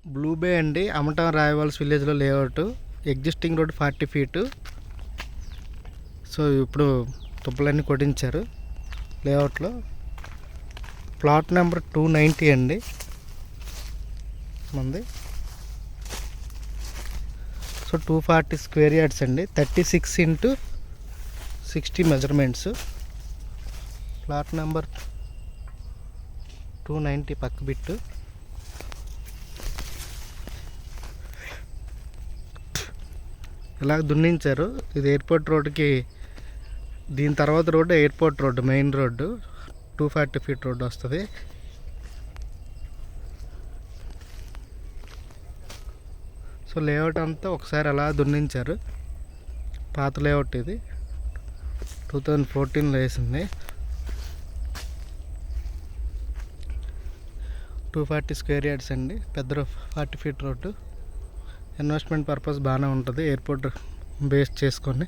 Blue బే అండి, అమటం రాయవాల్స్ విలేజ్లో layout. Existing road 40 feet. So ఇప్పుడు తుప్పలన్నీ కొట్టించారు లేఅవుట్లో. ప్లాట్ నెంబర్ 290 అండి మంది. సో 240 స్క్వేర్ యార్డ్స్ అండి, 36x60 మెజర్మెంట్స్. ప్లాట్ నెంబర్ 290 పక్క బిట్టు. ఇలా దున్నించారు. ఇది ఎయిర్పోర్ట్ రోడ్డుకి, దీని తర్వాత road airport road, main road 240 feet road వస్తుంది. సో లేఅవుట్ అంతా ఒకసారి అలా దున్నించారు. పాత లేఅవుట్ ఇది, 2014లో వేసింది. 240 స్క్వేర్ యార్డ్స్ అండి, పెద్ద 40 ఫీట్ రోడ్డు. ఇన్వెస్ట్మెంట్ పర్పస్ బాగానే ఉంటుంది, ఎయిర్పోర్ట్ బేస్ చేసుకొని.